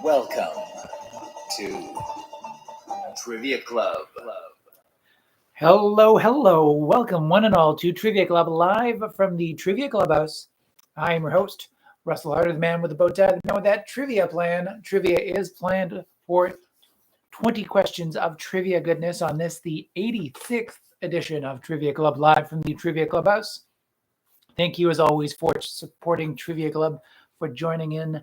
Welcome to Trivia Club. Hello. Welcome one and all to Trivia Club, live from the Trivia Clubhouse. I am your host, Russel Harder, the man with the bow tie, the man with that trivia plan. Trivia is planned for 20 questions of trivia goodness on this, the 86th edition of Trivia Club, live from the Trivia Clubhouse. Thank you, as always, for supporting Trivia Club, for joining in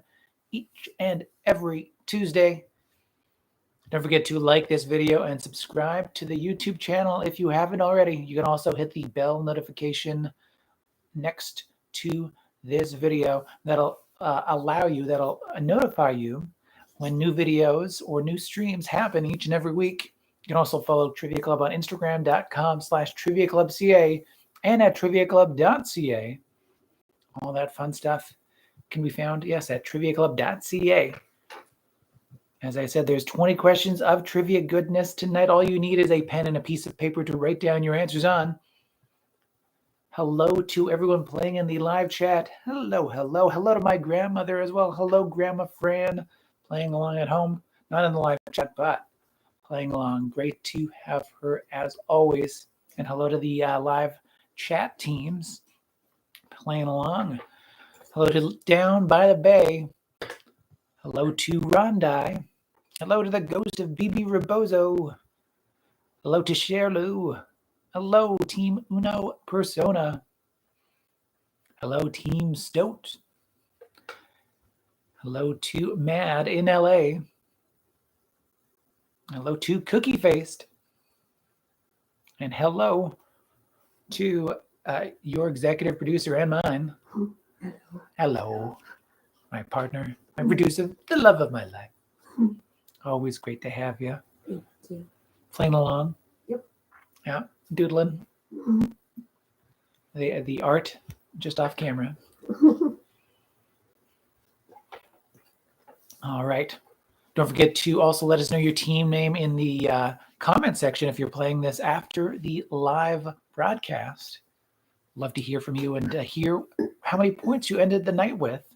each and every Tuesday. Don't forget to like this video and subscribe to the YouTube channel if you haven't already. You can also hit the bell notification next to this video. That'll notify you when new videos or new streams happen each and every week. You can also follow Trivia Club on Instagram.com/TriviaClubCA and at TriviaClub.ca. All that fun stuff can be found, yes, at TriviaClub.ca. As I said, there's 20 questions of trivia goodness tonight. All you need is a pen and a piece of paper to write down your answers on. Hello to everyone playing in the live chat. Hello to my grandmother as well. Hello, Grandma Fran, playing along at home. Not in the live chat, but playing along. Great to have her as always. And hello to the live chat teams playing along. Hello to Down by the Bay. Hello to Rondai. Hello to the ghost of BB Rebozo. Hello to Sherlu. Hello, Team Uno Persona. Hello, Team Stoat. Hello to Mad in LA. Hello to Cookie Faced. And hello to your executive producer and mine. Hello, my partner, my producer, the love of my life. Always great to have you. Thank you. Playing along. Yep. Yeah, doodling. Mm-hmm. The art just off camera. All right. Don't forget to also let us know your team name in the comment section if you're playing this after the live broadcast. Love to hear from you and hear how many points you ended the night with.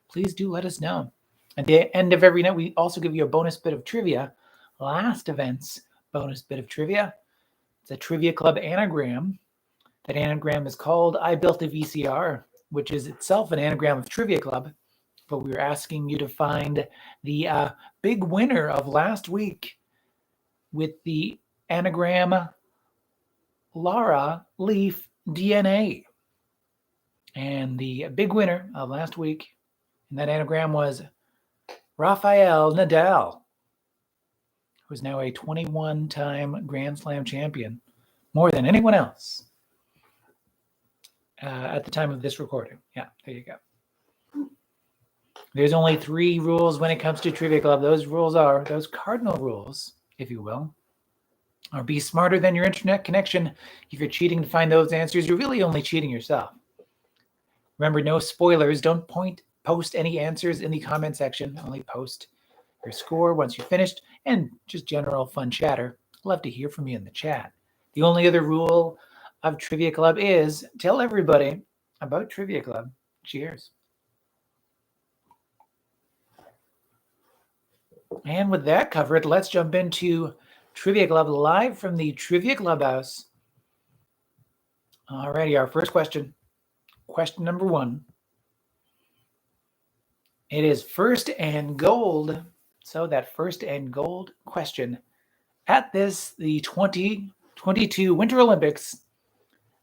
Please do let us know. At the end of every night, we also give you a bonus bit of trivia. Last event's bonus bit of trivia. It's a Trivia Club anagram. That anagram is called I Built a VCR, which is itself an anagram of Trivia Club. But we were asking you to find the big winner of last week with the anagram Lara Leaf DNA. And the big winner of last week in that anagram was Rafael Nadal, who is now a 21-time Grand Slam champion, more than anyone else at the time of this recording. Yeah, there you go. There's only 3 rules when it comes to Trivia Club. Those rules are, those cardinal rules, if you will, are be smarter than your internet connection. If you're cheating to find those answers, you're really only cheating yourself. Remember, no spoilers. Don't post any answers in the comment section. Only post your score once you're finished, and just general fun chatter. Love to hear from you in the chat. The only other rule of Trivia Club is tell everybody about Trivia Club. Cheers. And with that covered, let's jump into Trivia Club live from the Trivia Clubhouse. Alrighty, our first question. Question number 1. It is first and gold. So that first and gold question. At the 2022 Winter Olympics,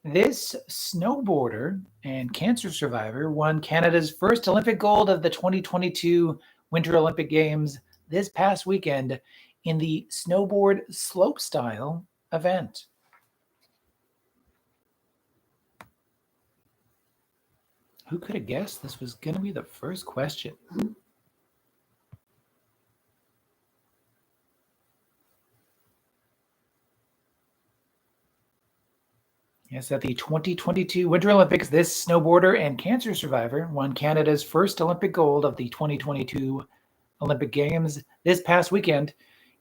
this snowboarder and cancer survivor won Canada's first Olympic gold of the 2022 Winter Olympic Games this past weekend in the snowboard slopestyle event. Who could have guessed this was going to be the first question? Yes, at the 2022 Winter Olympics, this snowboarder and cancer survivor won Canada's first Olympic gold of the 2022 Olympic Games this past weekend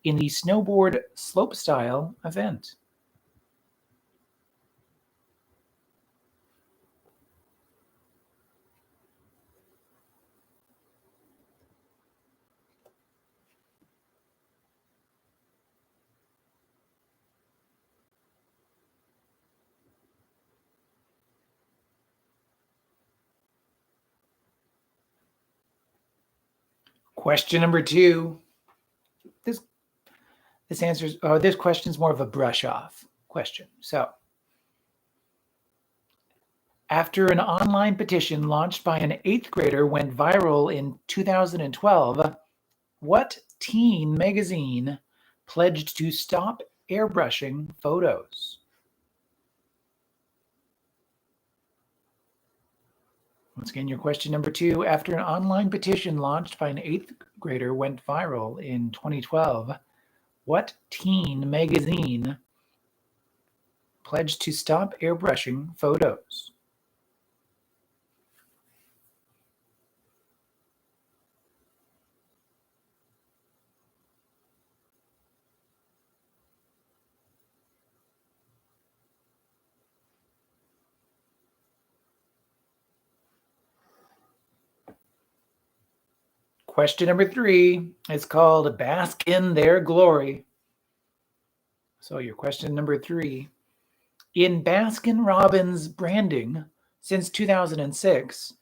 in the snowboard slopestyle event. Question number 2. This question's more of a brush off question. So, after an online petition launched by an 8th grader went viral in 2012, what teen magazine pledged to stop airbrushing photos? Once again, your question number 2. After an online petition launched by an 8th grader went viral in 2012, what teen magazine pledged to stop airbrushing photos? Question number 3 is called Bask in Their Glory. So your question number 3. In Baskin-Robbins branding since 2006,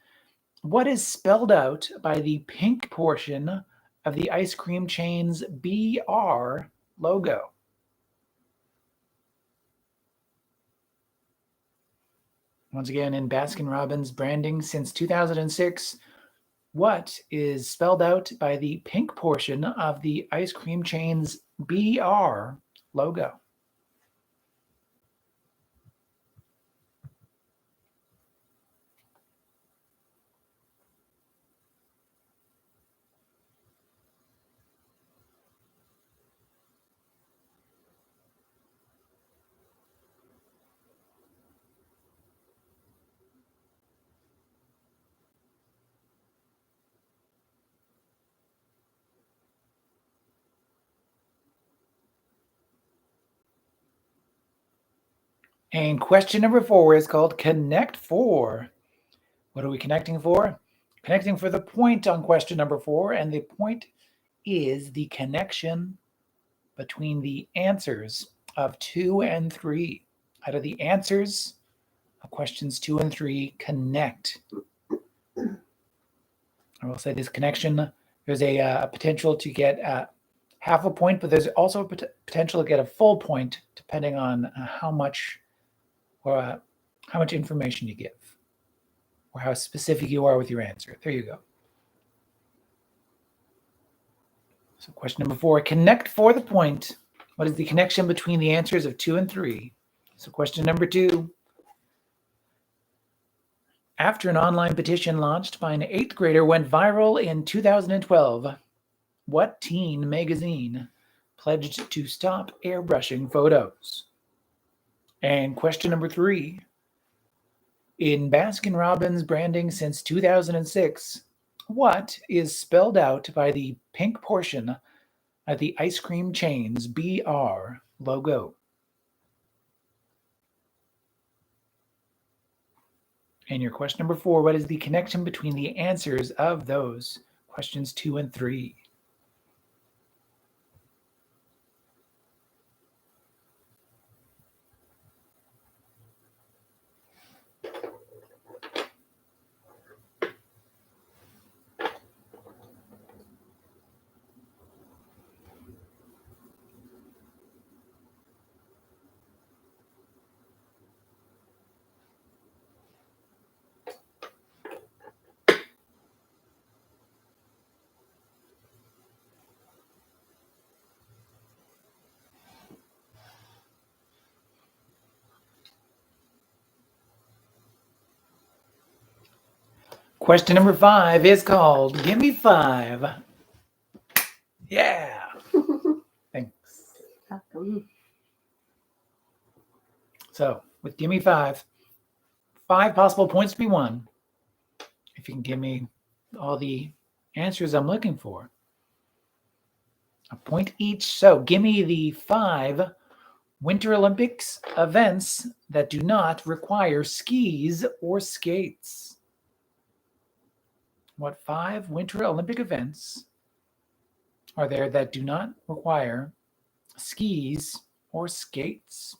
what is spelled out by the pink portion of the ice cream chain's BR logo? Once again, in Baskin-Robbins branding since 2006, what is spelled out by the pink portion of the ice cream chain's BR logo? And question number 4 is called Connect 4. What are we connecting for? Connecting for the point on question number 4, and the point is the connection between the answers of 2 and 3. How do the answers of questions 2 and 3 connect? I will say this connection, there's a potential to get half a point, but there's also a potential to get a full point depending on how much information you give or how specific you are with your answer. There you go. So question number 4, connect for the point. What is the connection between the answers of 2 and 3? So question number 2. After an online petition launched by an 8th grader went viral in 2012, what teen magazine pledged to stop airbrushing photos? And question number 3. In Baskin-Robbins branding since 2006, what is spelled out by the pink portion of the ice cream chain's BR logo? And your question number 4, what is the connection between the answers of those questions 2 and 3? Question number 5 is called Give Me 5. Yeah. Thanks. Welcome. So with Give Me 5, 5 possible points to be won if you can give me all the answers I'm looking for. A point each. So give me the 5 Winter Olympics events that do not require skis or skates. What 5 Winter Olympic events are there that do not require skis or skates?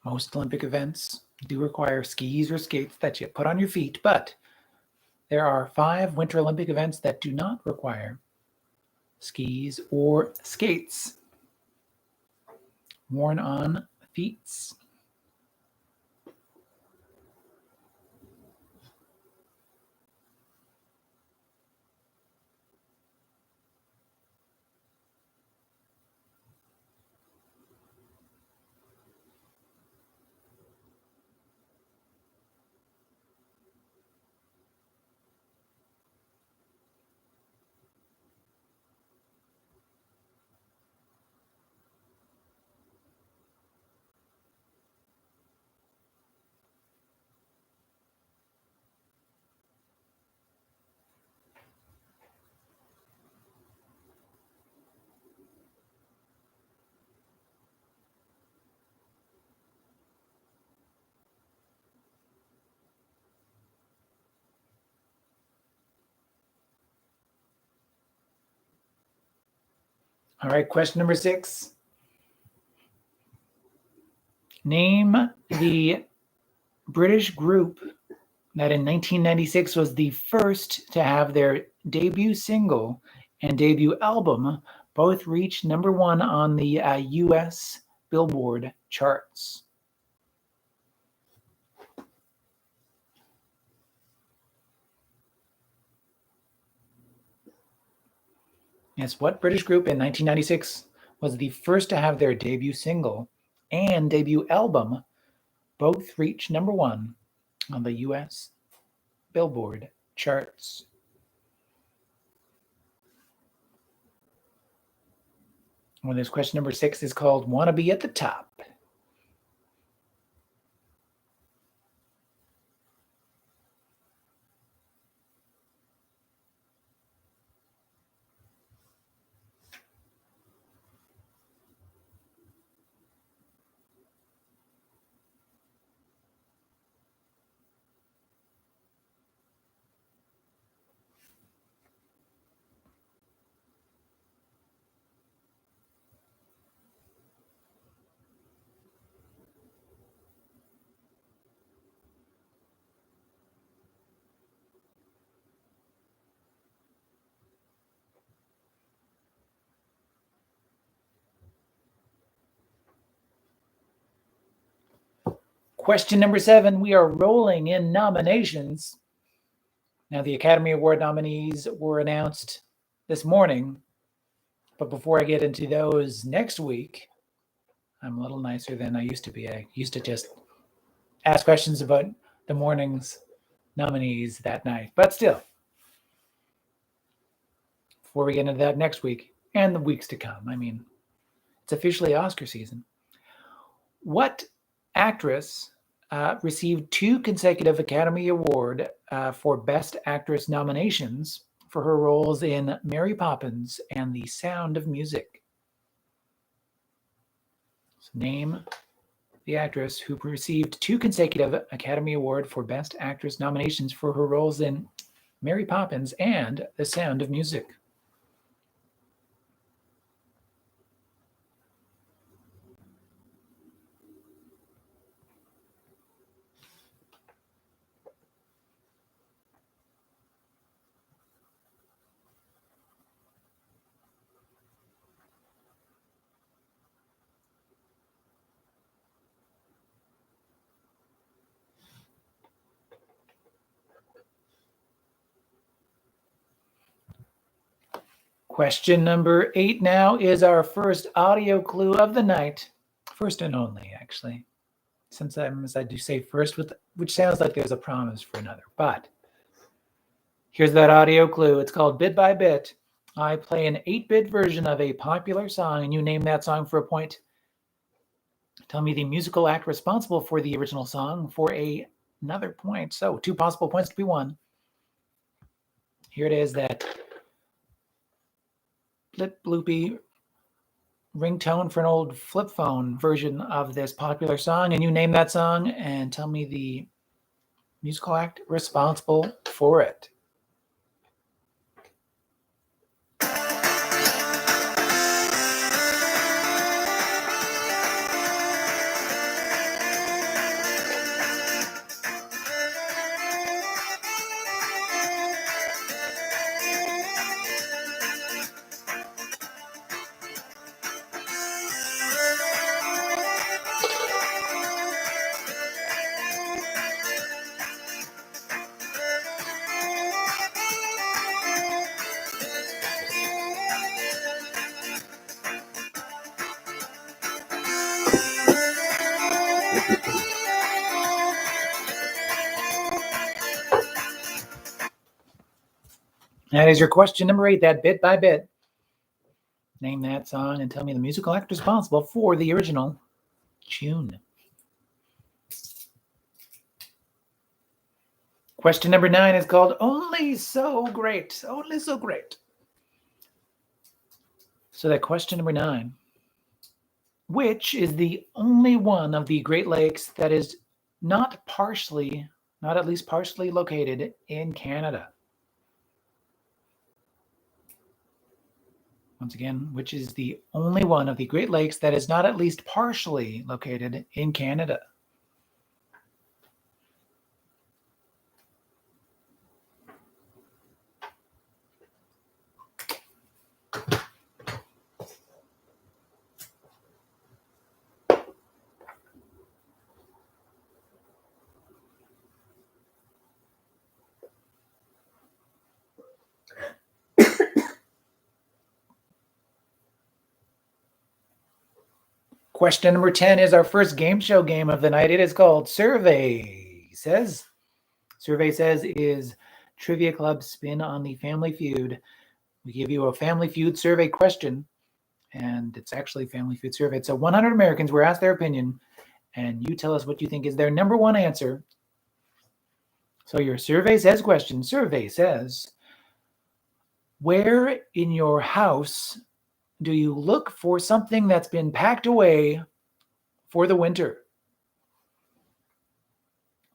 Most Olympic events do require skis or skates that you put on your feet, but there are 5 Winter Olympic events that do not require skis or skates worn on feet. All right, question number 6. Name the British group that in 1996 was the first to have their debut single and debut album both reach number 1 on the US Billboard charts. Yes, what British group in 1996 was the first to have their debut single and debut album both reach number 1 on the US Billboard charts? Well, this question number 6 is called Wanna Be at the Top. Question number 7, we are rolling in nominations. Now, the Academy Award nominees were announced this morning, but before I get into those next week, I'm a little nicer than I used to be. I used to just ask questions about the morning's nominees that night. But still, before we get into that next week and the weeks to come, I mean, it's officially Oscar season. What actress received 2 consecutive Academy Award for Best Actress nominations for her roles in Mary Poppins and The Sound of Music? So name the actress who received 2 consecutive Academy Award for Best Actress nominations for her roles in Mary Poppins and The Sound of Music. Question number 8 now is our first audio clue of the night. First and only, actually. Sometimes I do say first, which sounds like there's a promise for another. But here's that audio clue. It's called Bit by Bit. I play an 8-bit version of a popular song, and you name that song for a point. Tell me the musical act responsible for the original song for another point. So 2 possible points to be won. Here it is, that blip bloopy ringtone for an old flip phone version of this popular song, and you name that song and tell me the musical act responsible for it. That is your question number 8, that bit by bit. Name that song and tell me the musical act responsible for the original tune. Question number 9 is called Only So Great. Only So Great. So that question number 9. Which is the only one of the Great Lakes that is not at least partially located in Canada? Once again, which is the only one of the Great Lakes that is not at least partially located in Canada? Question number 10 is our first game show game of the night. It is called Survey Says. Survey Says is Trivia Club's spin on the Family Feud. We give you a Family Feud survey question, and it's actually Family Feud survey. So 100 Americans were asked their opinion, and you tell us what you think is their number one answer. So your Survey Says question. Survey says, where in your house do you look for something that's been packed away for the winter?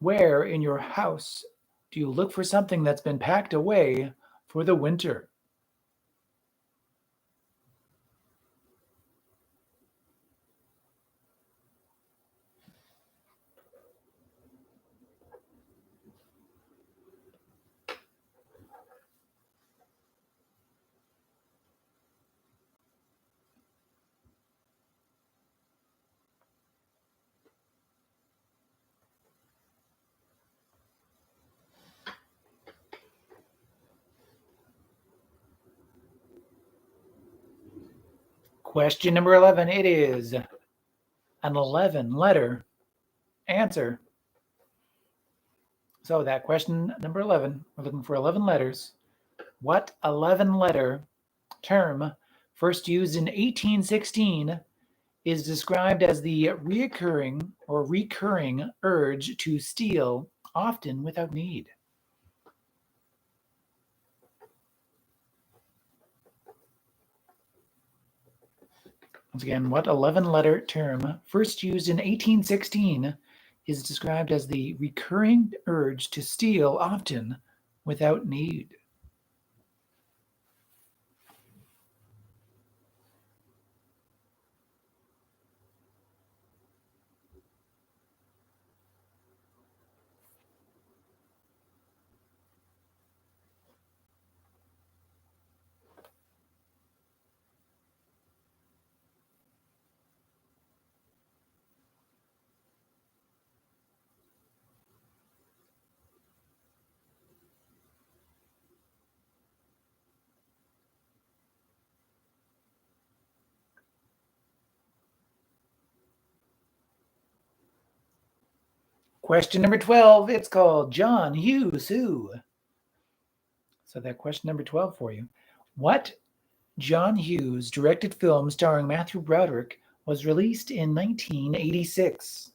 Where in your house do you look for something that's been packed away for the winter? Question number 11. It is an 11-letter answer. So that question number 11, we're looking for 11 letters. What 11-letter term, first used in 1816, is described as the recurring urge to steal, often without need? Once again, what 11-letter term, first used in 1816, is described as the recurring urge to steal, often without need? Question number 12, it's called John Hughes Who. So that question number 12 for you. What John Hughes directed film starring Matthew Broderick was released in 1986?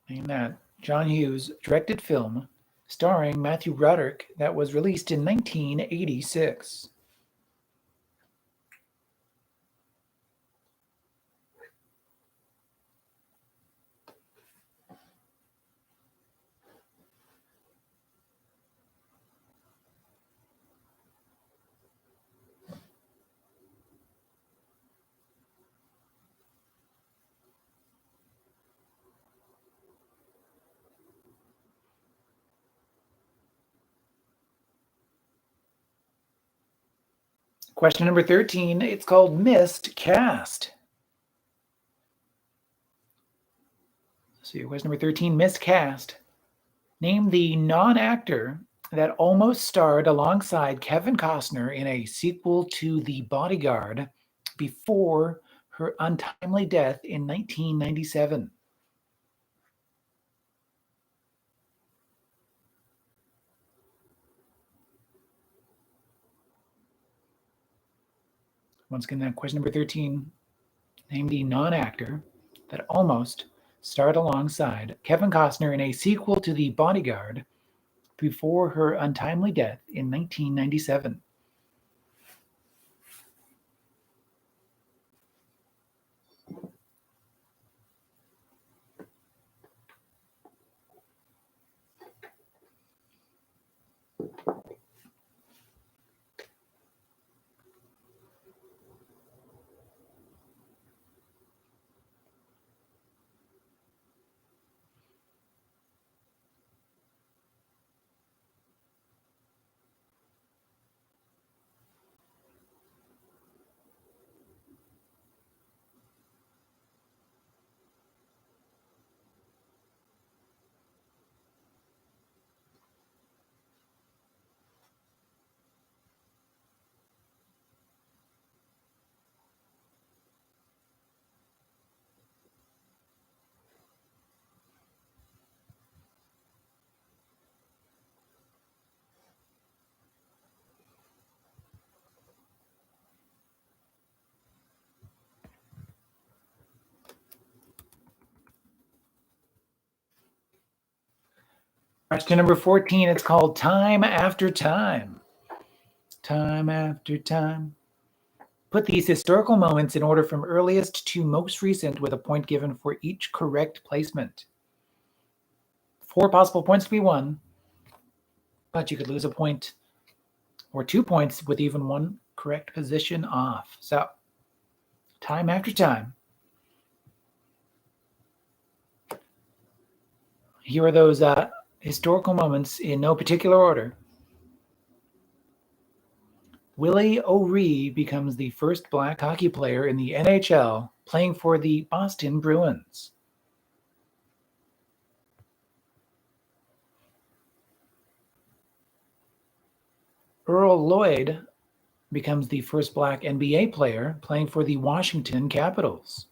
Name that. John Hughes directed film starring Matthew Broderick that was released in 1986. Question number 13, it's called Missed Cast. So your question number 13, Missed Cast. Name the non-actor that almost starred alongside Kevin Costner in a sequel to The Bodyguard before her untimely death in 1997. Once again, question number 13. Name the non-actor that almost starred alongside Kevin Costner in a sequel to The Bodyguard before her untimely death in 1997. Question number 14, it's called Time After Time. Time after time. Put these historical moments in order from earliest to most recent with a point given for each correct placement. 4 possible points to be won, but you could lose a point or 2 points with even 1 correct position off. So, time after time. Here are those historical moments in no particular order. Willie O'Ree becomes the first black hockey player in the NHL playing for the Boston Bruins. Earl Lloyd becomes the first black NBA player playing for the Washington Capitals.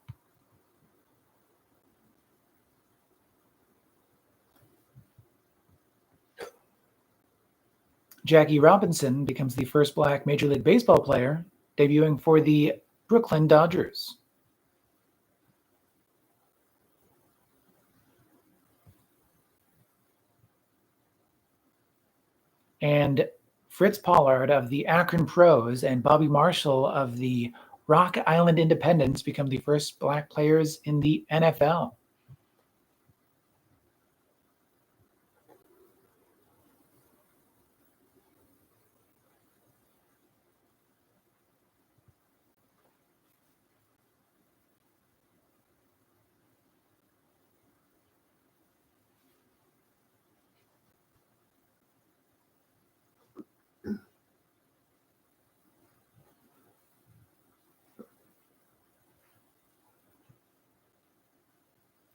Jackie Robinson becomes the first black Major League Baseball player debuting for the Brooklyn Dodgers. And Fritz Pollard of the Akron Pros and Bobby Marshall of the Rock Island Independents become the first black players in the NFL.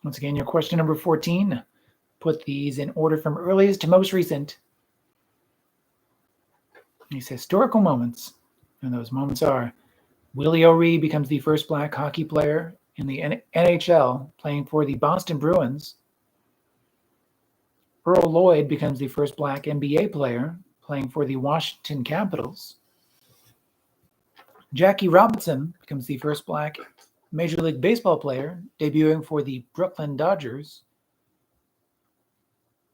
Once again, your question number 14. Put these in order from earliest to most recent. These historical moments, and those moments are Willie O'Ree becomes the first black hockey player in the NHL playing for the Boston Bruins. Earl Lloyd becomes the first black NBA player playing for the Washington Capitals. Jackie Robinson becomes the first black Major League Baseball player debuting for the Brooklyn Dodgers.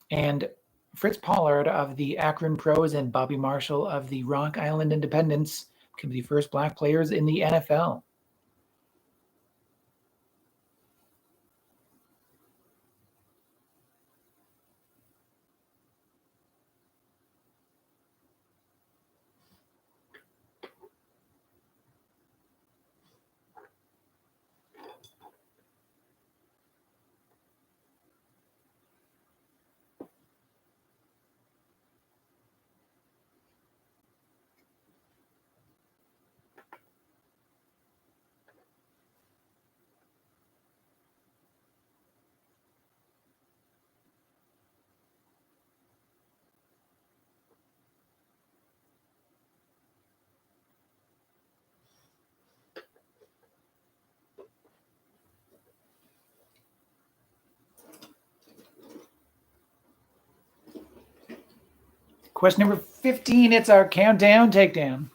And Fritz Pollard of the Akron Pros and Bobby Marshall of the Rock Island Independents become the first black players in the NFL. Question number 15, it's our countdown takedown.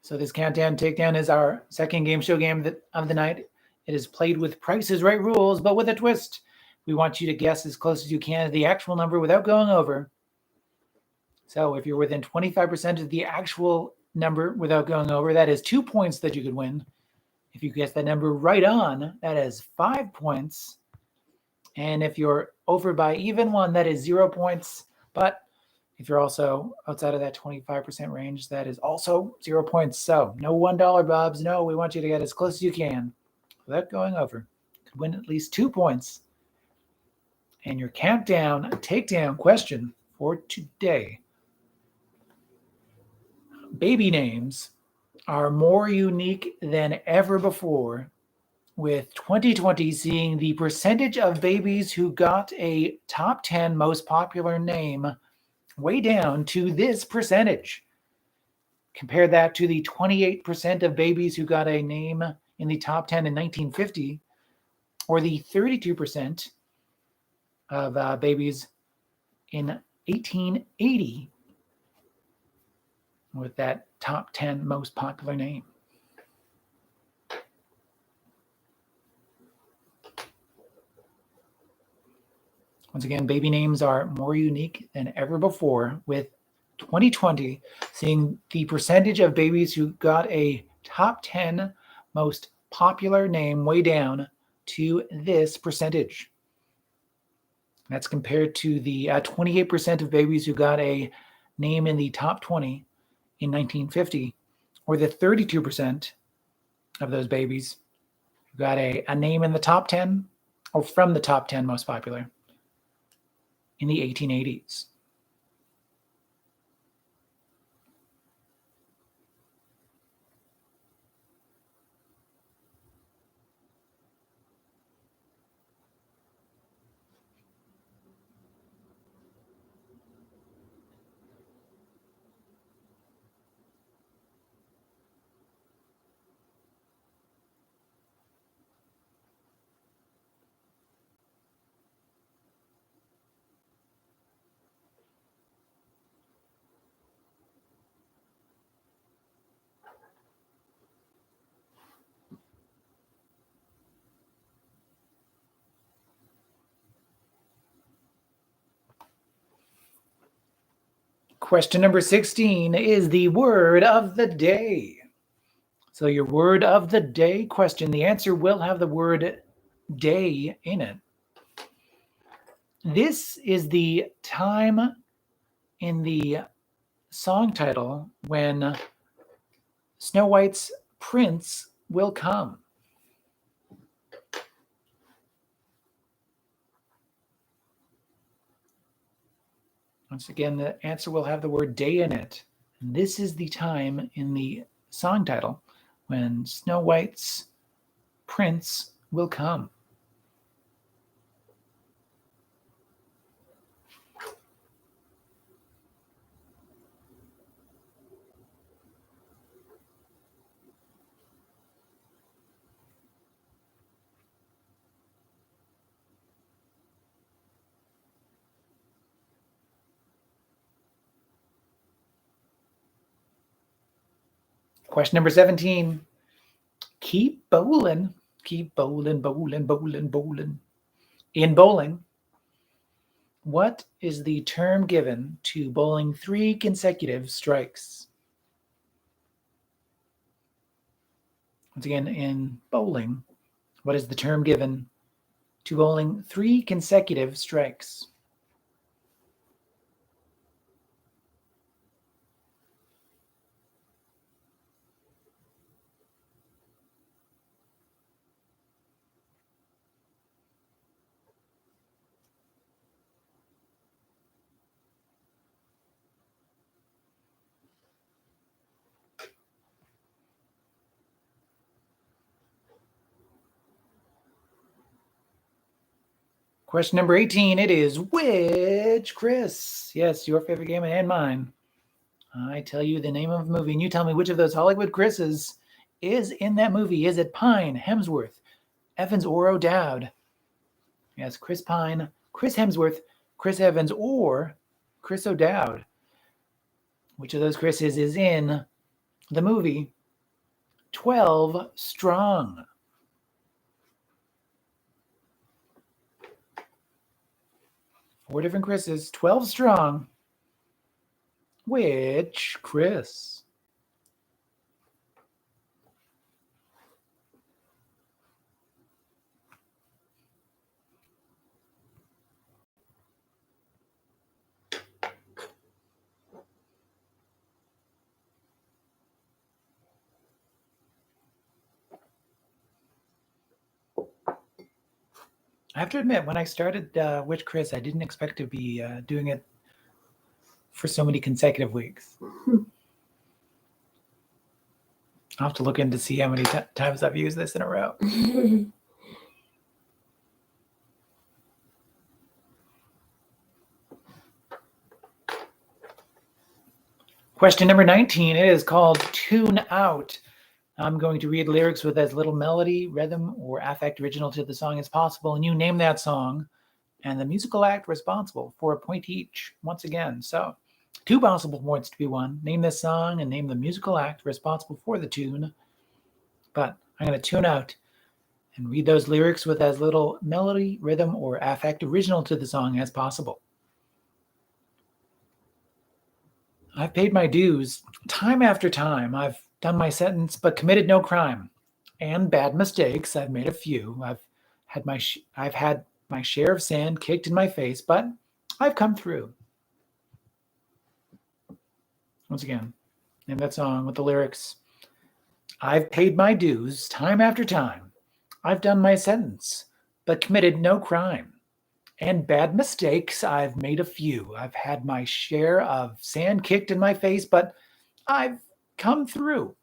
So this countdown takedown is our second game show game of the night. It is played with Price is Right rules, but with a twist. We want you to guess as close as you can to the actual number without going over. So if you're within 25% of the actual number without going over, that is 2 points that you could win. If you guess that number right on, that is 5 points. And if you're over by even one, that is 0 points. But if you're also outside of that 25% range, that is also 0 points. So no $1 bobs. No, we want you to get as close as you can without going over. Could win at least 2 points. And your countdown takedown question for today. Baby names are more unique than ever before, with 2020 seeing the percentage of babies who got a top 10 most popular name way down to this percentage. Compare that to the 28% of babies who got a name in the top 10 in 1950, or the 32% of babies in 1880 with that top 10 most popular name. Once again, baby names are more unique than ever before, with 2020 seeing the percentage of babies who got a top 10 most popular name way down to this percentage. That's compared to the 28% of babies who got a name in the top 20 in 1950, or the 32% of those babies who got a name in the top 10 or from the top 10 most popular in the 1880s. Question number 16 is the word of the day. So your word of the day question, the answer will have the word day in it. This is the time in the song title when Snow White's prince will come. Once again, the answer will have the word day in it. And this is the time in the song title when Snow White's prince will come. Question number 17. Keep bowling. Keep bowling, bowling, bowling, bowling. In bowling, what is the term given to bowling 3 consecutive strikes? Once again, in bowling, what is the term given to bowling 3 consecutive strikes? Question number 18, it is which Chris? Yes, your favorite game and mine. I tell you the name of a movie, and you tell me which of those Hollywood Chris's is in that movie. Is it Pine, Hemsworth, Evans, or O'Dowd? Yes, Chris Pine, Chris Hemsworth, Chris Evans, or Chris O'Dowd. Which of those Chris's is in the movie 12 Strong? Four different Chris's. 12 Strong. Which Chris? I have to admit, when I started Which Chris, I didn't expect to be doing it for so many consecutive weeks. I'll have to look in to see how many times I've used this in a row. Question number 19. It is called Tune Out. I'm going to read lyrics with as little melody, rhythm, or affect original to the song as possible, and you name that song and the musical act responsible for a point each once again. So 2 possible points to be won. Name this song and name the musical act responsible for the tune. But I'm going to tune out and read those lyrics with as little melody, rhythm, or affect original to the song as possible. I've paid my dues time after time. I've done my sentence, but committed no crime. And bad mistakes, I've made a few. I've had my share of sand kicked in my face, but I've come through. Once again, name that song with the lyrics. I've paid my dues time after time. I've done my sentence, but committed no crime. And bad mistakes, I've made a few. I've had my share of sand kicked in my face, but I've come through.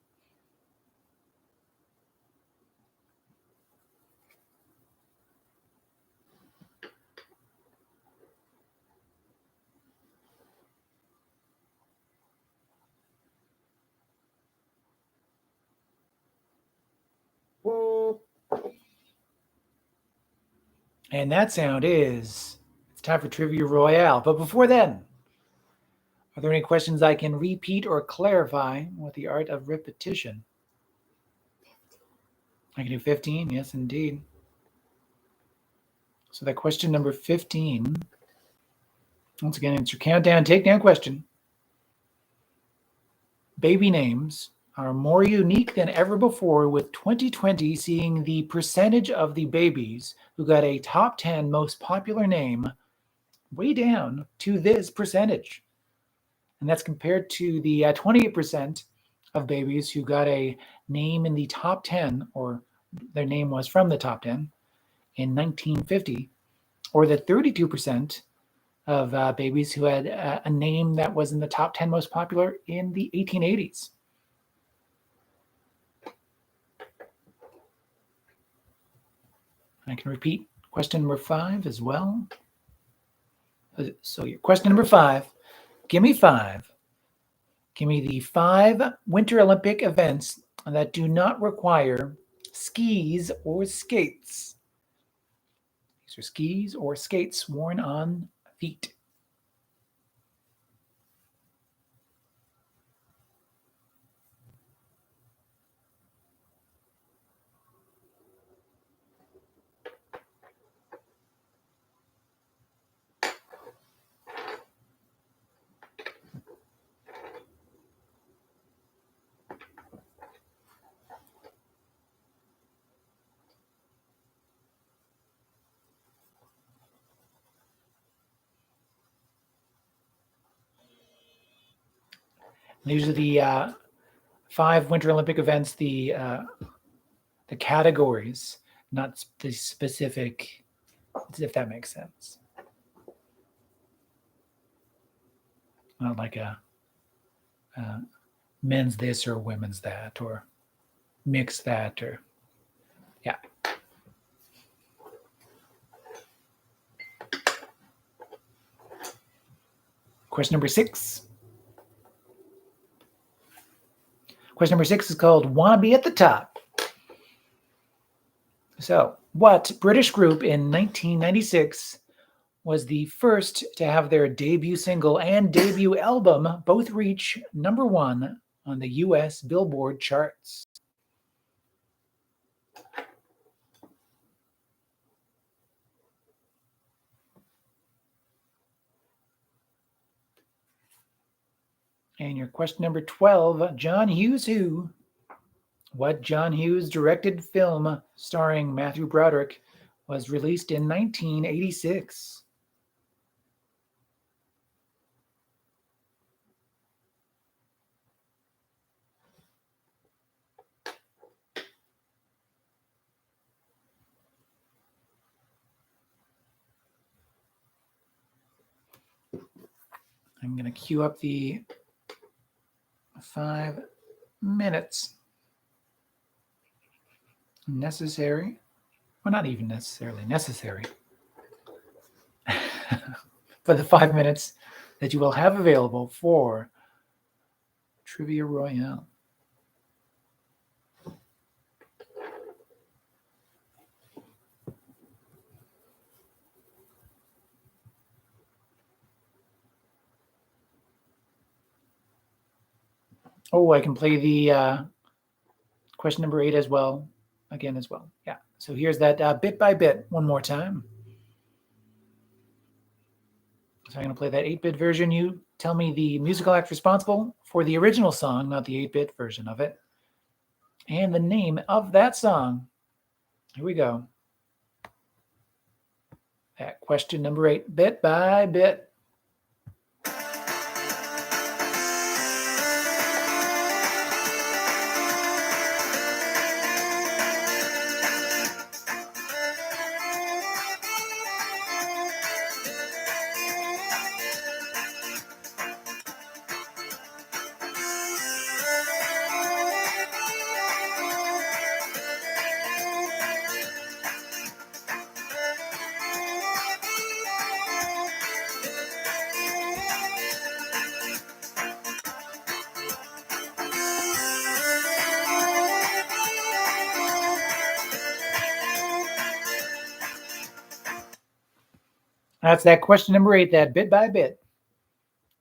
And that sound is, it's time for Trivia Royale. But before then, are there any questions I can repeat or clarify with the art of repetition? I can do 15, yes, indeed. So that question number 15, once again, it's your countdown, takedown question. Baby names are more unique than ever before, with 2020 seeing the percentage of the babies who got a top 10 most popular name way down to this percentage. And that's compared to the 28% of babies who got a name in the top 10, or their name was from the top 10 in 1950, or the 32% of babies who had a name that was in the top 10 most popular in the 1880s. I can repeat question number 5 as well. So your question number 5, give me 5. Give me the 5 Winter Olympic events that do not require skis or skates. These are skis or skates worn on feet. These are the 5 Winter Olympic events, the categories, not the specific, if that makes sense. Not like a men's this or women's that or mix that or, yeah. Question number 6. Question number 6 is called Wanna Be at the Top. So, what British group in 1996 was the first to have their debut single and debut album both reach number 1 on the U.S. Billboard charts? And your question number 12, John Hughes who? What John Hughes directed film starring Matthew Broderick was released in 1986? I'm going to queue up the 5 minutes necessary. Well, not even necessarily necessary. For the 5 minutes that you will have available for Trivia Royale. Oh, I can play the question number 8 as well, again as well. Yeah, so here's that bit by bit one more time. So I'm going to play that 8-bit version. You tell me the musical act responsible for the original song, not the 8-bit version of it, and the name of that song. Here we go. At question number 8, bit by bit. That's that question number 8, that bit by bit.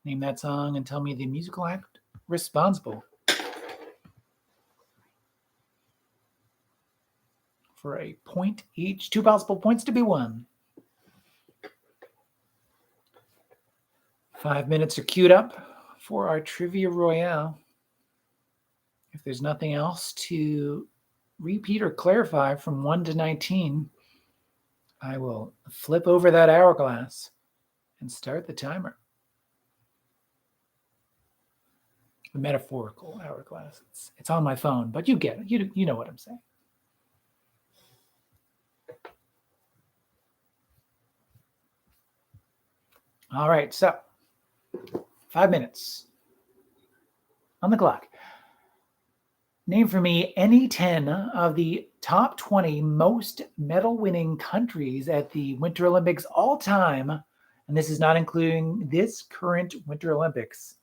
Name that song and tell me the musical act responsible for a point each. 2 possible points to be won. 5 minutes are queued up for our Trivia Royale. If there's nothing else to repeat or clarify from 1 to 19, I will flip over that hourglass and start the timer. The metaphorical hourglass. It's on my phone, but you get it. You know what I'm saying. All right, so 5 minutes on the clock. Name for me any 10 of the top 20 most medal-winning countries at the Winter Olympics all time. And this is not including this current Winter Olympics,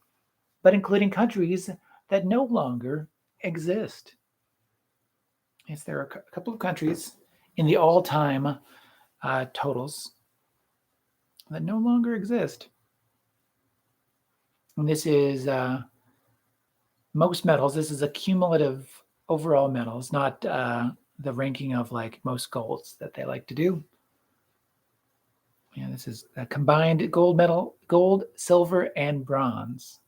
but including countries that no longer exist. Yes, there are a couple of countries in the all-time totals that no longer exist. And this is most medals. This is a cumulative overall medals, not the ranking of like most golds that they like to do. Yeah, this is a combined gold medal, gold, silver, and bronze.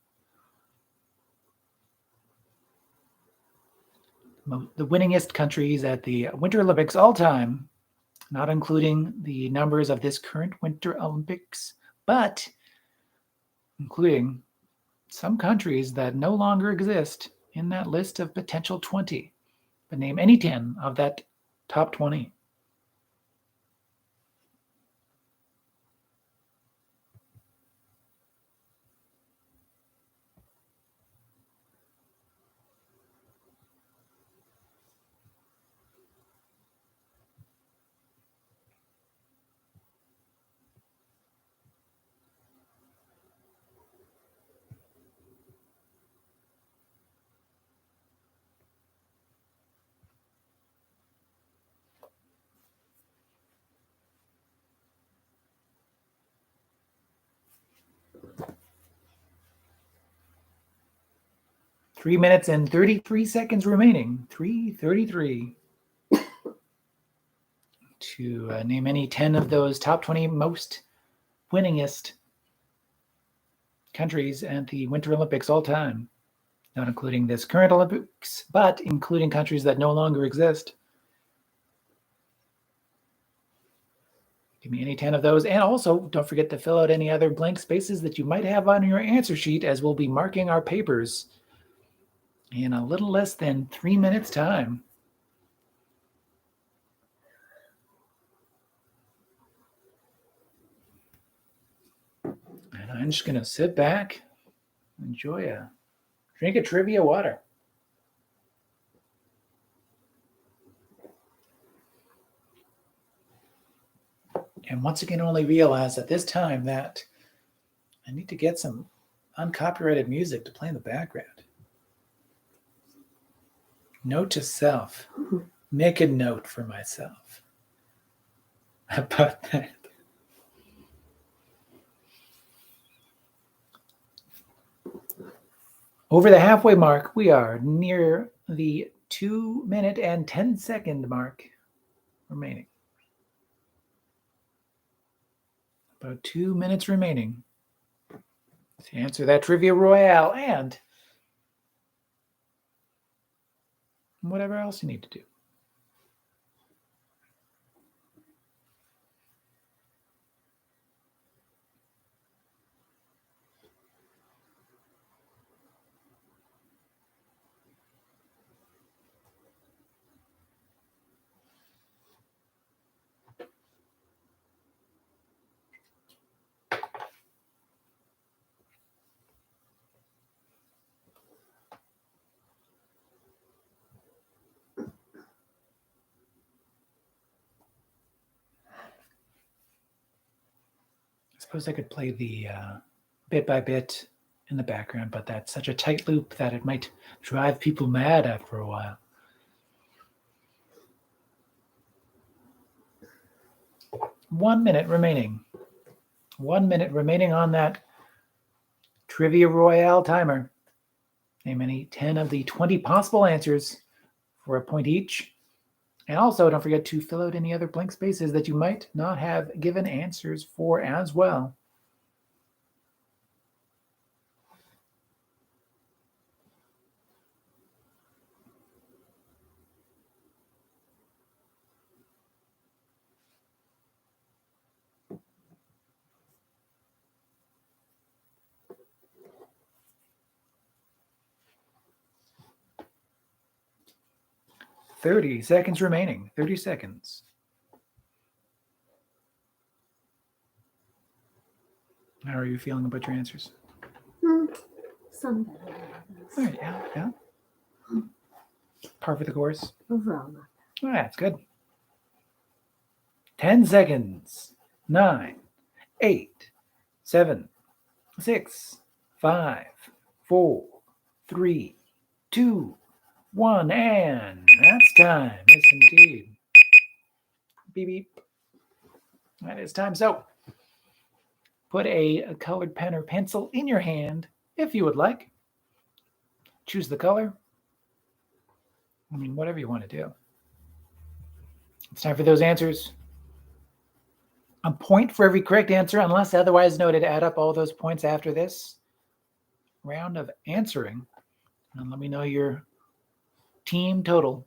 The winningest countries at the Winter Olympics all time, not including the numbers of this current Winter Olympics, but including some countries that no longer exist in that list of potential 20. But name any 10 of that top 20. 3 minutes and 33 seconds remaining. 3:33. To name any 10 of those top 20 most winningest countries at the Winter Olympics all time. Not including this current Olympics, but including countries that no longer exist. Give me any 10 of those. And also, don't forget to fill out any other blank spaces that you might have on your answer sheet, as we'll be marking our papers in a little less than 3 minutes' time. And I'm just going to sit back, enjoy a drink of trivia water. And once again, only realize at this time that I need to get some uncopyrighted music to play in the background. Note to self, make a note for myself about that. Over the halfway mark, we are near the 2 minute and 10 second mark remaining. About 2 minutes remaining to answer that Trivia Royale and whatever else you need to do. I suppose I could play the bit by bit in the background, but that's such a tight loop that it might drive people mad after a while. One minute remaining. 1 minute remaining on that Trivia Royale timer. Name any 10 of the 20 possible answers for a point each. And also, don't forget to fill out any other blank spaces that you might not have given answers for as well. "30 seconds remaining. 30 seconds. How are you feeling about your answers? Some better than others. All right, yeah. Par for the course. Overall, not All right, that's good. 10 seconds. 9, 8, 7, 6, 5, 4, 3, 2, 1, and that's time. Yes, indeed. Beep, beep. That is time. So put a colored pen or pencil in your hand if you would like. Choose the color. Whatever you want to do. It's time for those answers. A point for every correct answer, unless otherwise noted. Add up all those points after this round of answering, and let me know your team total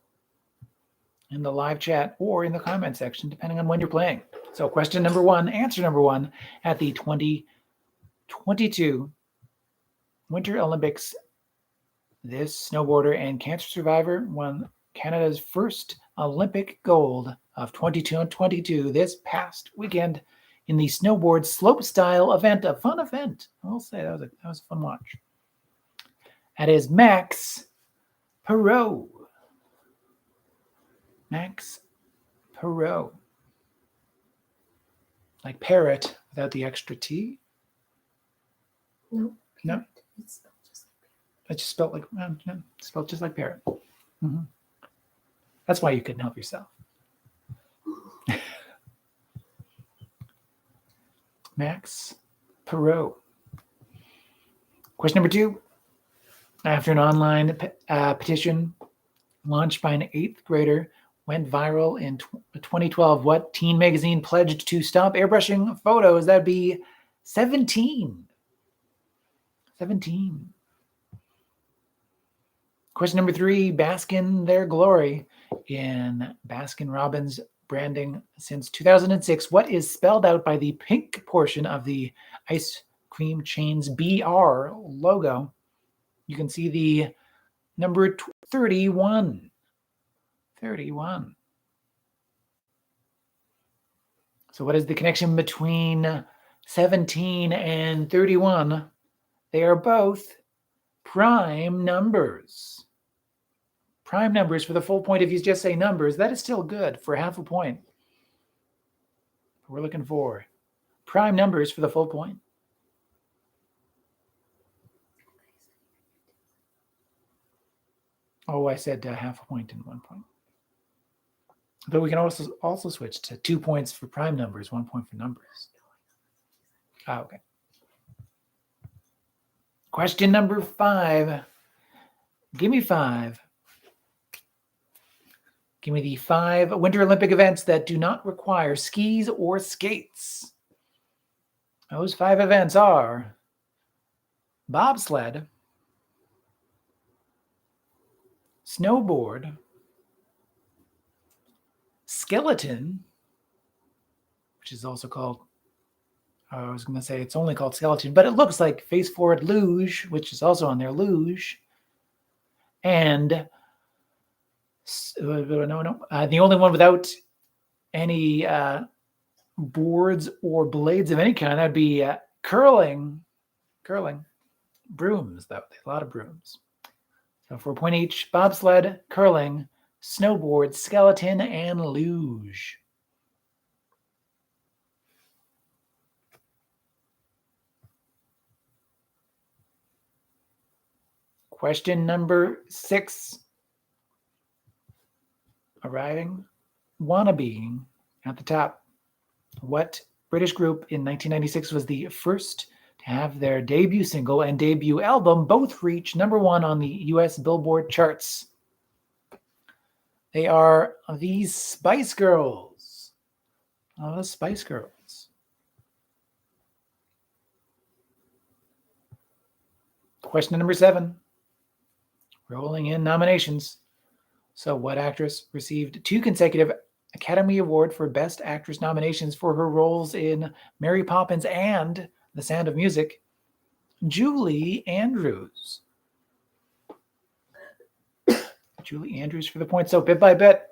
in the live chat or in the comment section, depending on when you're playing. So question number one, answer number one at the 2022 Winter Olympics. This snowboarder and cancer survivor won Canada's first Olympic gold of 2022 this past weekend in the snowboard slope style event, a fun event. I'll say that was a fun watch. That is Max Perot. Max Perot. Like parrot without the extra T? No. No? It's spelled just like I just spelled just like parrot. Mm-hmm. That's why you couldn't help yourself. Max Perot. Question number two. After an online petition launched by an 8th grader went viral in 2012, what teen magazine pledged to stop airbrushing photos? That'd be 17. 17. Question number 3, bask in their glory in Baskin-Robbins branding since 2006. What is spelled out by the pink portion of the ice cream chain's BR logo? You can see the number 31. 31. So what is the connection between 17 and 31? They are both prime numbers. Prime numbers for the full point. If you just say numbers, that is still good for half a point. We're looking for prime numbers for the full point. Oh, I said half a point and 1 point. But we can also switch to 2 points for prime numbers, 1 point for numbers. Okay. Question number 5. Give me 5. Give me the 5 Winter Olympic events that do not require skis or skates. Those 5 events are bobsled, snowboard, skeleton, which is also called, I was going to say it's only called skeleton, but it looks like face forward luge, which is also on there, luge, and the only one without any boards or blades of any kind, that'd be curling, brooms, though, a lot of brooms. So 4 point each: bobsled, curling, snowboard, skeleton, and luge. Question number 6. Arriving, wannabe at the top. What British group in 1996 was the first to have their debut single and debut album both reach number 1 on the US Billboard charts? They are the Spice Girls. Oh, the Spice Girls. Question number 7. Rolling in nominations. So what actress received 2 consecutive Academy Award for Best Actress nominations for her roles in Mary Poppins and The Sound of Music? Julie Andrews. Julie Andrews for the point. So bit by bit,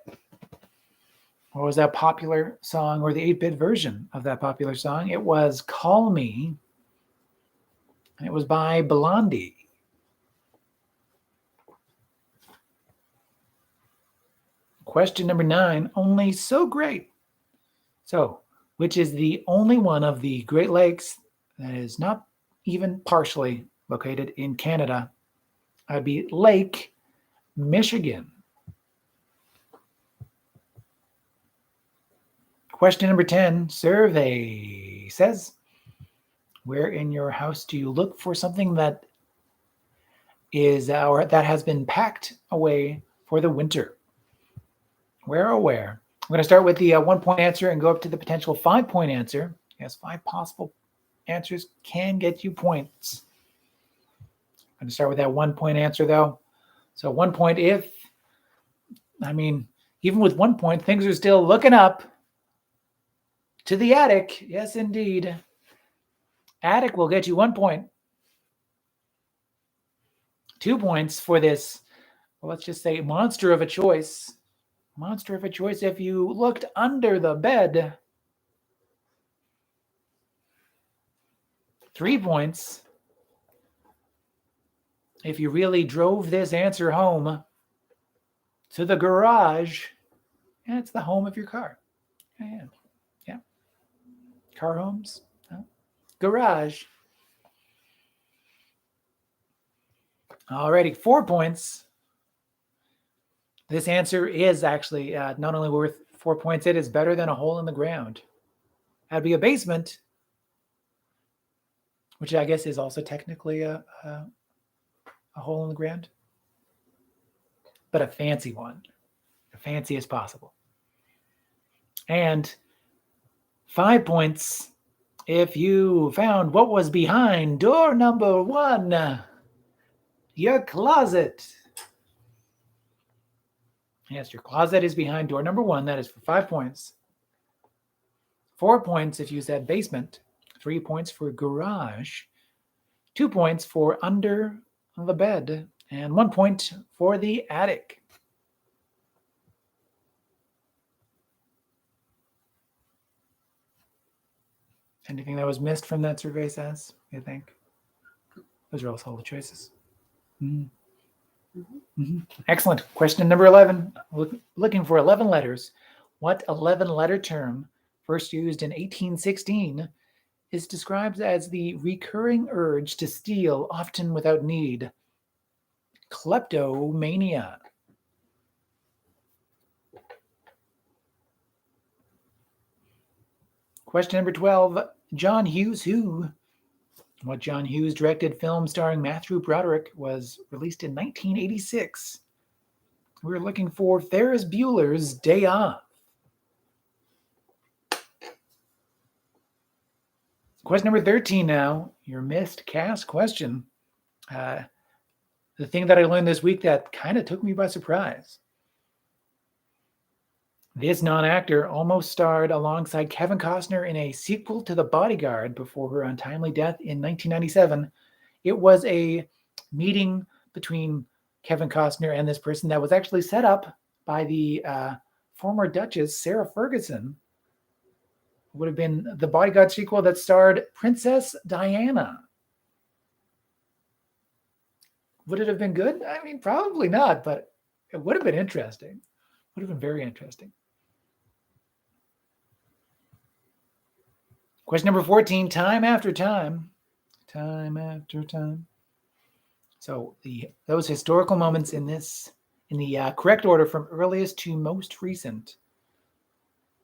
what was that popular song, or the 8-bit version of that popular song? It was Call Me, and it was by Blondie. Question number 9, only so great. So, which is the only one of the Great Lakes that is not even partially located in Canada? That'd be Lake Michigan. Question number 10, survey says, where in your house do you look for something that is or that has been packed away for the winter? Where or where? I'm going to start with the 1 point answer and go up to the potential 5 point answer. Yes, 5 possible answers can get you points. I'm going to start with that 1 point answer, though. So 1 point even with 1 point, things are still looking up. To the attic. Yes, indeed. Attic will get you 1 point. 2 points for this, well, let's just say monster of a choice. Monster of a choice if you looked under the bed. 3 points if you really drove this answer home to the garage. And it's the home of your car. Yeah. Car homes. Garage. Alrighty, 4 points. This answer is actually not only worth 4 points, it is better than a hole in the ground. That'd be a basement, which I guess is also technically a a hole in the ground, but a fancy one, the fanciest possible. And 5 points if you found what was behind door number 1, your closet. Yes, your closet is behind door number 1. That is for 5 points. 4 points if you said basement. 3 points for garage. 2 points for under the bed. And 1 point for the attic. Anything that was missed from that survey, says, you think? Those are all solid choices. Excellent. Question number 11. Looking for 11 letters. What 11-letter term, first used in 1816, is described as the recurring urge to steal, often without need? Kleptomania. Question number 12. John Hughes who? What John Hughes directed film starring Matthew Broderick was released in 1986. We're looking for Ferris Bueller's Day Off. Question number 13 now, your missed cast question. The thing that I learned this week that kind of took me by surprise. This non-actor almost starred alongside Kevin Costner in a sequel to The Bodyguard before her untimely death in 1997. It was a meeting between Kevin Costner and this person that was actually set up by the former Duchess, Sarah Ferguson. It would have been the Bodyguard sequel that starred Princess Diana. Would it have been good? I mean, probably not, but it would have been interesting. Would have been very interesting. Question number 14, time after time. Time after time. So those historical moments in the correct order from earliest to most recent.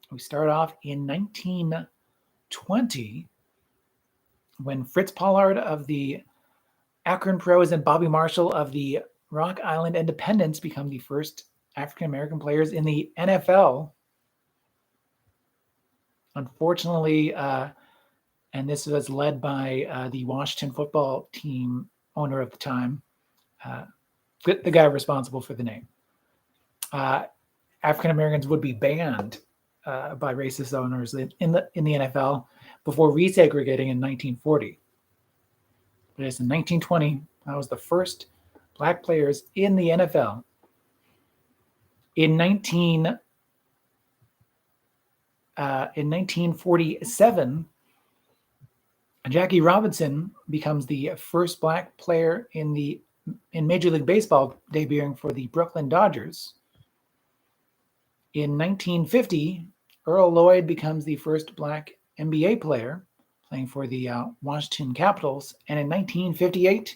We start off in 1920 when Fritz Pollard of the Akron Pros and Bobby Marshall of the Rock Island Independents become the first African-American players in the NFL. Unfortunately, and this was led by the Washington football team owner of the time, the guy responsible for the name. African-Americans would be banned by racist owners in the NFL before resegregating in 1940. But it's in 1920, that was the first black players in the NFL. In 1947, Jackie Robinson becomes the first black player in Major League Baseball, debuting for the Brooklyn Dodgers. In 1950, Earl Lloyd becomes the first black NBA player, playing for the Washington Capitals. And in 1958,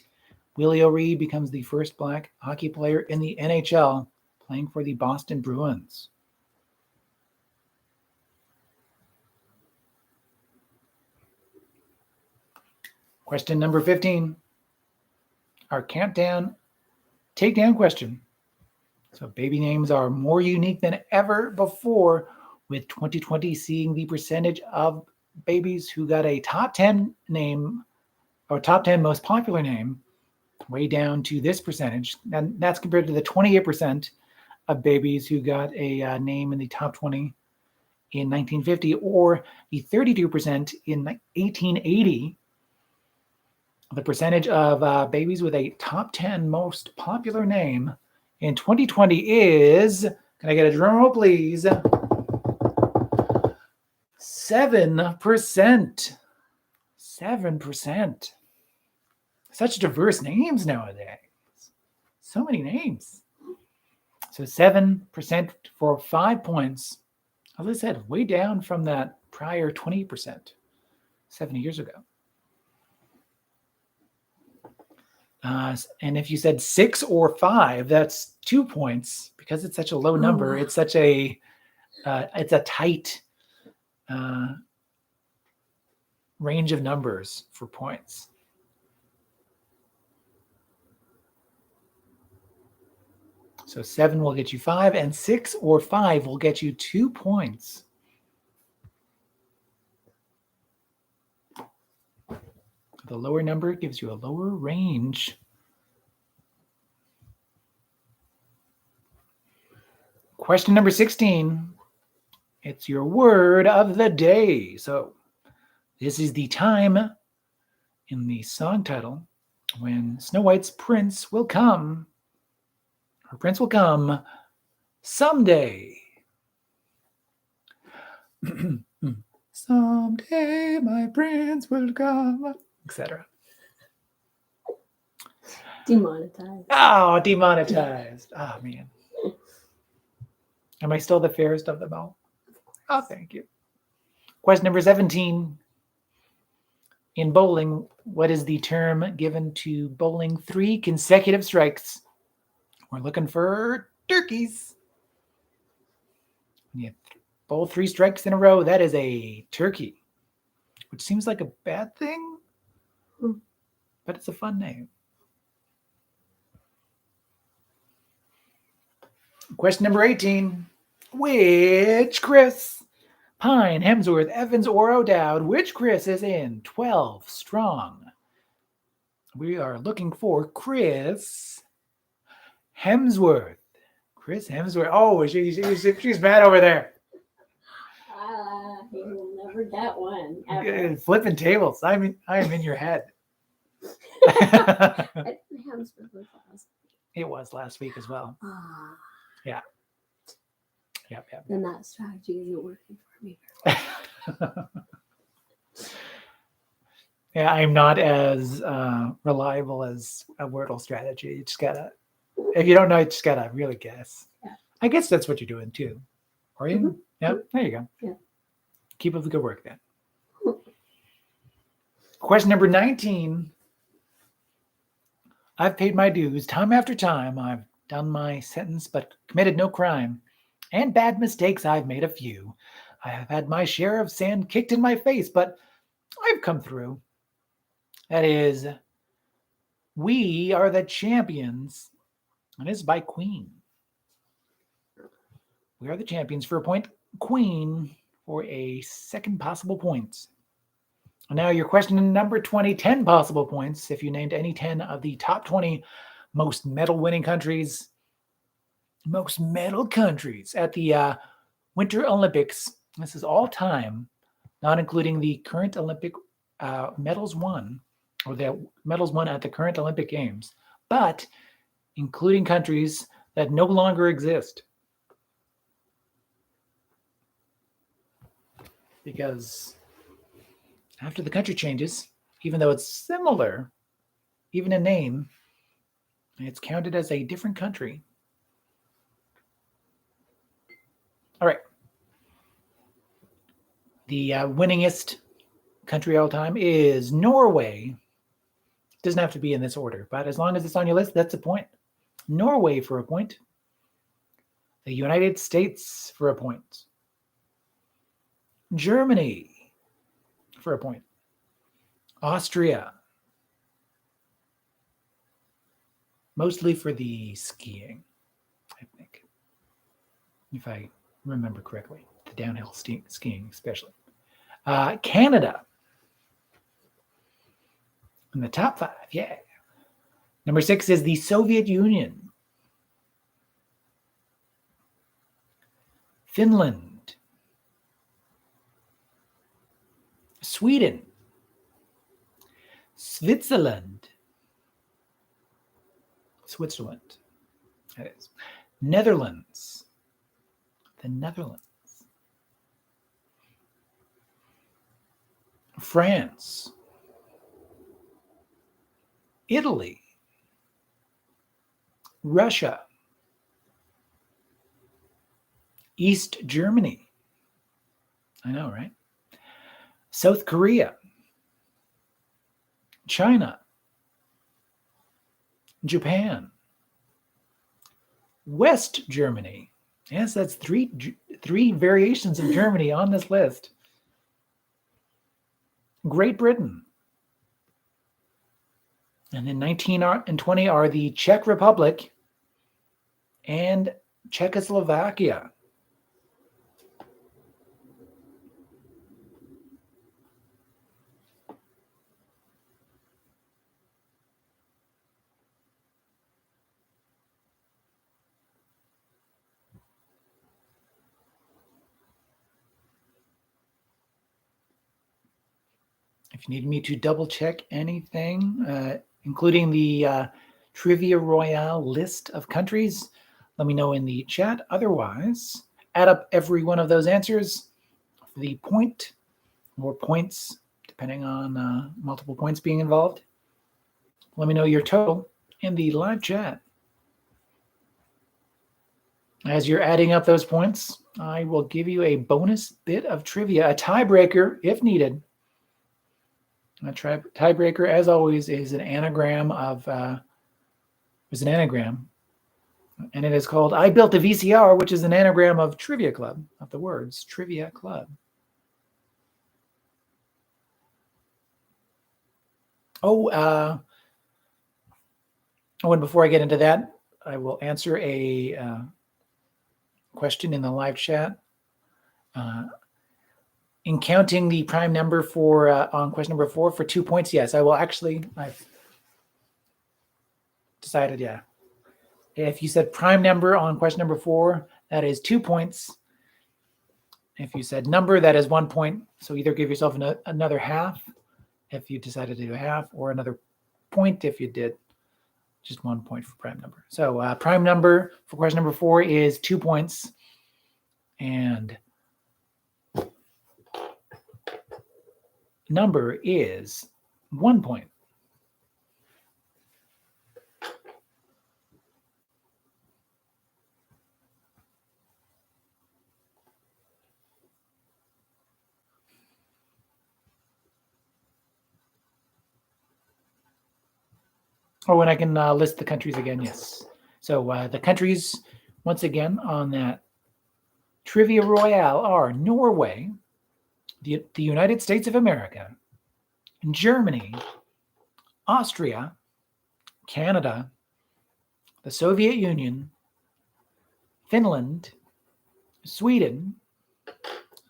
Willie O'Ree becomes the first black hockey player in the NHL, playing for the Boston Bruins. Question number 15. Our countdown takedown question. So baby names are more unique than ever before, with 2020 seeing the percentage of babies who got a top 10 name or top 10 most popular name way down to this percentage. And that's compared to the 28% of babies who got a name in the top 20 in 1950, or the 32% in 1880. The percentage of babies with a top 10 most popular name in 2020 is, can I get a drum roll, please? 7%. 7%. Such diverse names nowadays. So many names. So 7% for 5 points. As I said, way down from that prior 20% 7 years ago. And if you said 6 or 5, that's 2 points because it's such a low number. It's such a tight range of numbers for points. So 7 will get you 5, and 6 or 5 will get you 2 points. The lower number gives you a lower range. Question number 16. It's your word of the day. So this is the time in the song title when Snow White's prince will come. Her prince will come someday. Someday my prince will come, etc. Demonetized. Oh, demonetized. Oh, man. Am I still the fairest of them all? Oh, thank you. Question number 17. In bowling, what is the term given to bowling 3 consecutive strikes? We're looking for turkeys. When you bowl 3 strikes in a row, that is a turkey, which seems like a bad thing, but it's a fun name. Question number 18. Which Chris? Pine, Hemsworth, Evans, or O'Dowd, which Chris is in 12 strong? We are looking for Chris Hemsworth. Chris Hemsworth. Oh, she's mad over there. He will never get one. Ever. Flipping tables. I'm in your head. Hemsworth was last. It was last week as well. Yeah. Yep. Then that strategy isn't working for me. Yeah, I'm not as reliable as a Wordle strategy. You just gotta, if you don't know, you just gotta really guess. Yeah. I guess that's what you're doing too. Are you? Mm-hmm. Yep. There you go. Yeah. Keep up the good work then. Question number 19. I've paid my dues time after time. I've done my sentence, but committed no crime. And bad mistakes, I've made a few. I have had my share of sand kicked in my face, but I've come through. That is, We Are the Champions. And it's by Queen. We Are the Champions for a point. Queen for a second possible point. Now your question number 20, 10 possible points if you named any 10 of the top 20 most medal winning countries. Most medal countries at the Winter Olympics. This is all time, not including the current Olympic medals won, or the medals won at the current Olympic Games, but including countries that no longer exist. Because after the country changes, even though it's similar, even in name, it's counted as a different country. All right. The winningest country all time is Norway. It doesn't have to be in this order, but as long as it's on your list, that's a point. Norway for a point. The United States for a point. Germany for a point. Austria. Mostly for the skiing, I think. If I remember correctly. The downhill skiing especially. Canada. In the top 5, yeah. Number 6 is the Soviet Union. Finland. Sweden. Switzerland. That is. Netherlands. The Netherlands. France. Italy. Russia. East Germany. I know, right? South Korea. China. Japan. West Germany. Yes, that's three variations of Germany on this list. Great Britain. And then 19 and 20 are the Czech Republic and Czechoslovakia. If you need me to double check anything, including the Trivia Royale list of countries, let me know in the chat. Otherwise, add up every one of those answers for the point or points, depending on multiple points being involved. Let me know your total in the live chat. As you're adding up those points, I will give you a bonus bit of trivia, a tiebreaker if needed. A tiebreaker, as always, is an anagram of and it is called "I built a VCR," which is an anagram of Trivia Club, of the words Trivia Club. And before I get into that, I will answer a question in the live chat. In counting the prime number for on question number 4 for 2 points, yes, I will actually. I've decided, yeah. If you said prime number on question number 4, that is 2 points. If you said number, that is 1 point. So either give yourself another half if you decided to do a half, or another point if you did just 1 point for prime number. So prime number for question number 4 is 2 points. And number is 1 point. Oh, and I can list the countries again, yes. So the countries, once again, on that Trivia Royale are Norway, the United States of America, Germany, Austria, Canada, the Soviet Union, Finland, Sweden,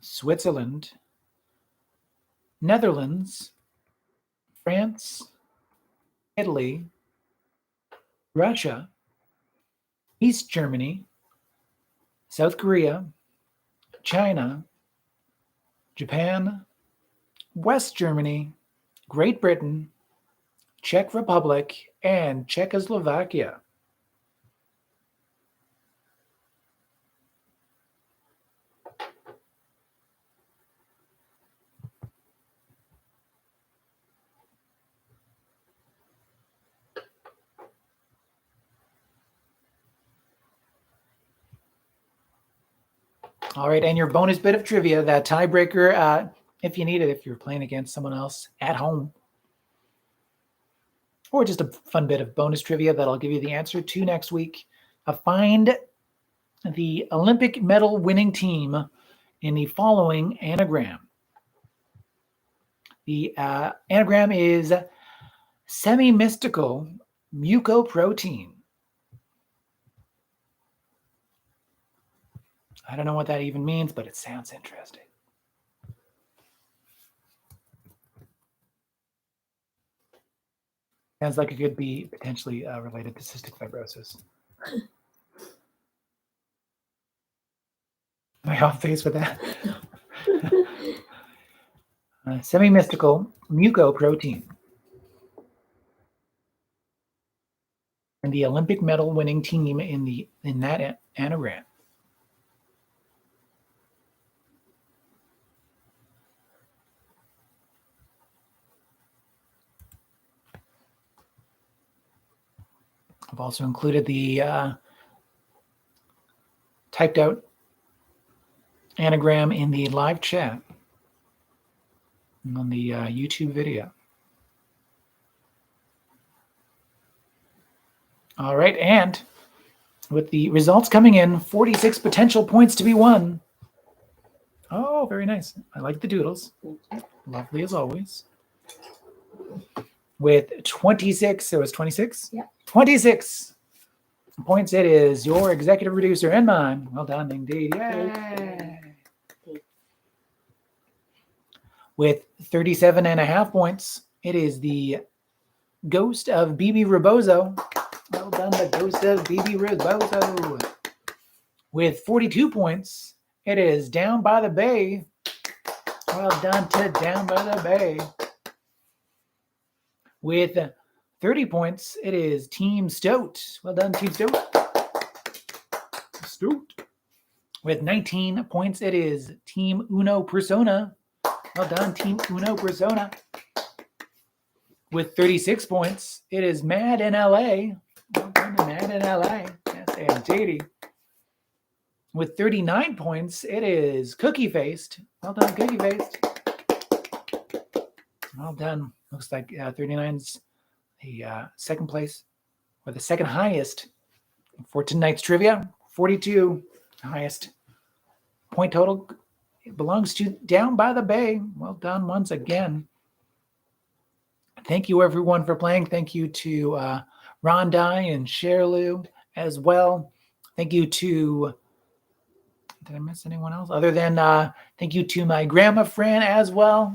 Switzerland, Netherlands, France, Italy, Russia, East Germany, South Korea, China, Japan, West Germany, Great Britain, Czech Republic, and Czechoslovakia. All right, and your bonus bit of trivia, that tiebreaker, if you need it, if you're playing against someone else at home. Or just a fun bit of bonus trivia that I'll give you the answer to next week. Find the Olympic medal winning team in the following anagram. The anagram is semi-mystical mucoprotein. I don't know what that even means, but it sounds interesting. Sounds like it could be potentially related to cystic fibrosis. Am I off base with that? Semi-mystical mucoprotein. And the Olympic medal winning team in that anagram. I've also included the typed out anagram in the live chat on the YouTube video. All right, and with the results coming in, 46 potential points to be won. Oh, very nice. I like the doodles. Lovely as always. With 26, so it's 26? Yeah. 26 points, it is your executive producer and mine. Well done indeed. Thank you. Yay. With 37.5 points, it is the Ghost of BB Rebozo. Well done, the Ghost of BB Rebozo. With 42 points, it is Down by the Bay. Well done to Down by the Bay. With 30 points, it is Team Stoat. Well done, Team Stoat. Stoat. With 19 points, it is Team Uno Persona. Well done, Team Uno Persona. With 36 points, it is Mad in LA. Well done to Mad in LA. Yes, indeed. With 39 points, it is Cookie Faced. Well done, Cookie Faced. Well done. Looks like 39's the second place, or the second highest for tonight's trivia. 42, highest point total. It belongs to Down by the Bay. Well done once again. Thank you, everyone, for playing. Thank you to Rondai and Sherlu as well. Thank you to... Did I miss anyone else? Other than thank you to my grandma Fran as well.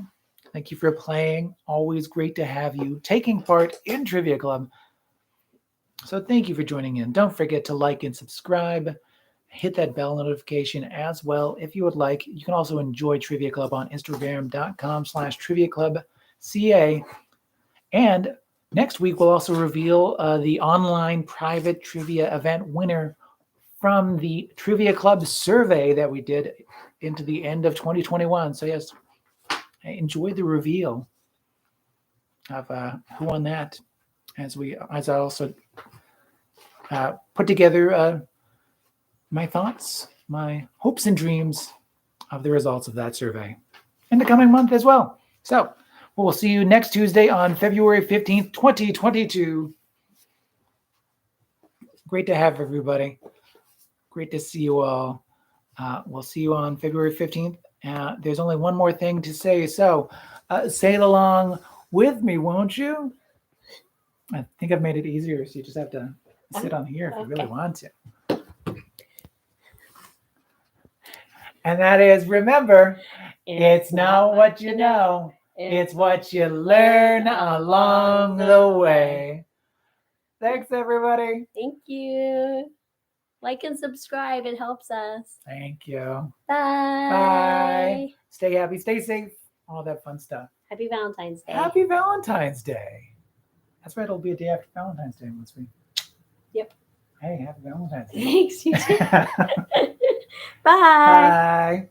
Thank you for playing. Always great to have you taking part in Trivia Club. So thank you for joining in. Don't forget to like and subscribe. Hit that bell notification as well if you would like. You can also enjoy Trivia Club on Instagram.com/TriviaClubCA. And next week, we'll also reveal the online private trivia event winner from the Trivia Club survey that we did into the end of 2021. So yes, enjoy the reveal of who won that as I also put together my thoughts, my hopes and dreams of the results of that survey in the coming month as well. So we'll see you next Tuesday on February 15th, 2022. Great to have everybody. Great to see you all. We'll see you on February 15th. There's only one more thing to say. So say it along with me, won't you? I think I've made it easier. So you just have to sit on here if you really want to. And that is, remember, it's not what you know. It's what you learn along the way. Thanks, everybody. Thank you. Like and subscribe. It helps us. Thank you. Bye. Bye. Stay happy, stay safe, all that fun stuff. Happy Valentine's Day. Happy Valentine's Day. That's right, it'll be a day after Valentine's Day once we. Yep. Hey, happy Valentine's Day. Thanks, you too. Bye. Bye.